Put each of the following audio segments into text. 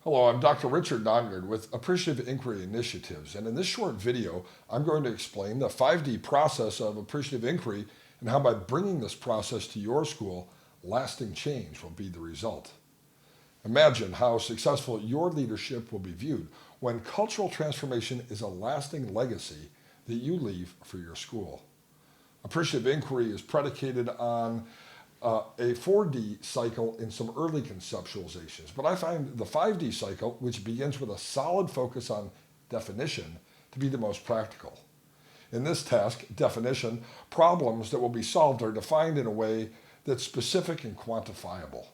Hello, I'm Dr. Richard Nongard with Appreciative Inquiry Initiatives, and in this short video, I'm going to explain the 5D process of appreciative inquiry and how by bringing this process to your school, lasting change will be the result. Imagine how successful your leadership will be viewed when cultural transformation is a lasting legacy that you leave for your school. Appreciative inquiry is predicated on a 4D cycle in some early conceptualizations, but I find the 5D cycle, which begins with a solid focus on definition, to be the most practical. In this task, definition, problems that will be solved are defined in a way that's specific and quantifiable.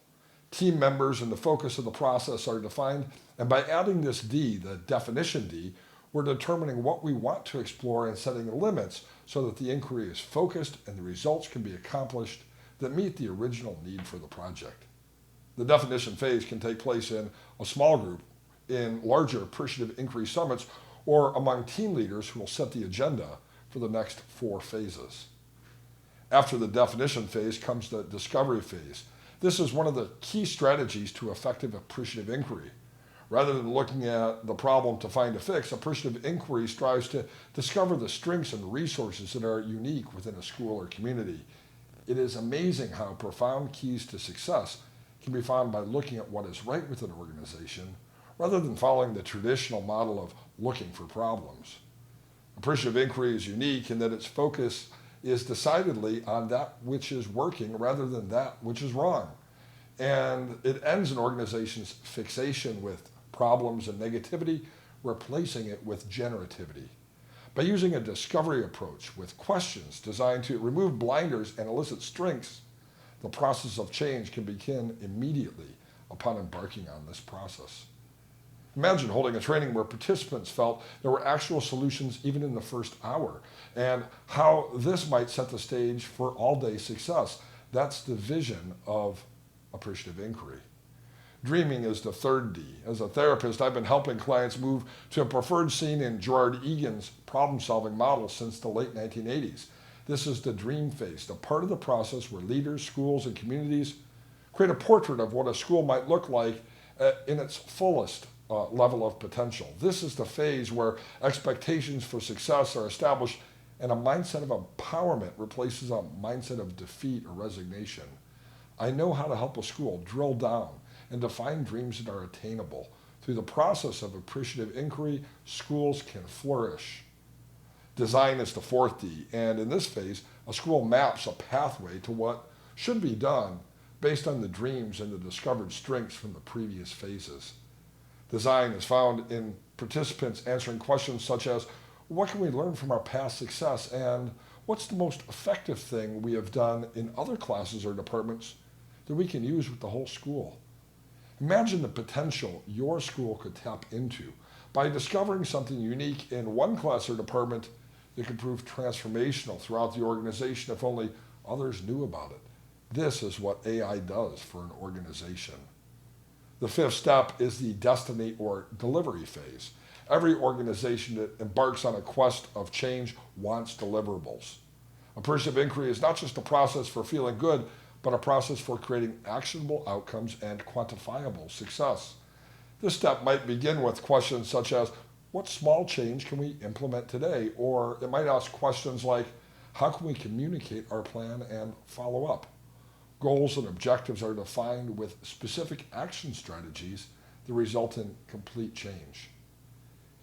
Team members and the focus of the process are defined, and by adding this D, the definition D, we're determining what we want to explore and setting limits so that the inquiry is focused and the results can be accomplished that meet the original need for the project. The definition phase can take place in a small group, in larger appreciative inquiry summits, or among team leaders who will set the agenda for the next 4 phases. After the definition phase comes the discovery phase. This is one of the key strategies to effective appreciative inquiry. Rather than looking at the problem to find a fix, appreciative inquiry strives to discover the strengths and resources that are unique within a school or community. It is amazing how profound keys to success can be found by looking at what is right with an organization rather than following the traditional model of looking for problems. Appreciative inquiry is unique in that its focus is decidedly on that which is working rather than that which is wrong. And it ends an organization's fixation with problems and negativity, replacing it with generativity. By using a discovery approach with questions designed to remove blinders and elicit strengths, the process of change can begin immediately upon embarking on this process. Imagine holding a training where participants felt there were actual solutions even in the first hour, and how this might set the stage for all-day success. That's the vision of appreciative inquiry. Dreaming is the 3rd D. As a therapist, I've been helping clients move to a preferred scene in Gerard Egan's problem-solving model since the late 1980s. This is the dream phase, the part of the process where leaders, schools, and communities create a portrait of what a school might look like in its fullest level of potential. This is the phase where expectations for success are established and a mindset of empowerment replaces a mindset of defeat or resignation. I know how to help a school drill down and define dreams that are attainable. Through the process of appreciative inquiry, schools can flourish. Design is the 4th D, and in this phase, a school maps a pathway to what should be done based on the dreams and the discovered strengths from the previous phases. Design is found in participants answering questions such as, what can we learn from our past success, and what's the most effective thing we have done in other classes or departments that we can use with the whole school? Imagine the potential your school could tap into by discovering something unique in one class or department that could prove transformational throughout the organization if only others knew about it. This is what AI does for an organization. The 5th step is the destiny or delivery phase. Every organization that embarks on a quest of change wants deliverables. Appreciative inquiry is not just a process for feeling good, but a process for creating actionable outcomes and quantifiable success. This step might begin with questions such as, what small change can we implement today? Or it might ask questions like, how can we communicate our plan and follow up? Goals and objectives are defined with specific action strategies that result in complete change.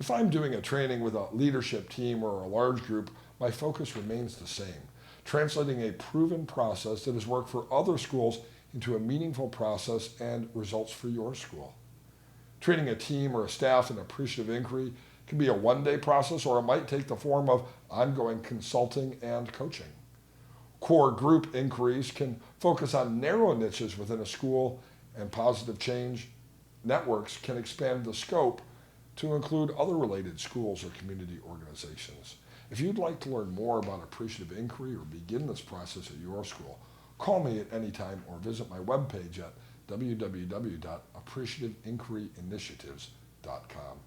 If I'm doing a training with a leadership team or a large group, my focus remains the same, translating a proven process that has worked for other schools into a meaningful process and results for your school. Training a team or a staff in appreciative inquiry can be a one-day process, or it might take the form of ongoing consulting and coaching. Core group inquiries can focus on narrow niches within a school, and positive change networks can expand the scope to include other related schools or community organizations. If you'd like to learn more about appreciative inquiry or begin this process at your school, call me at any time or visit my webpage at www.appreciativeinquiryinitiatives.com.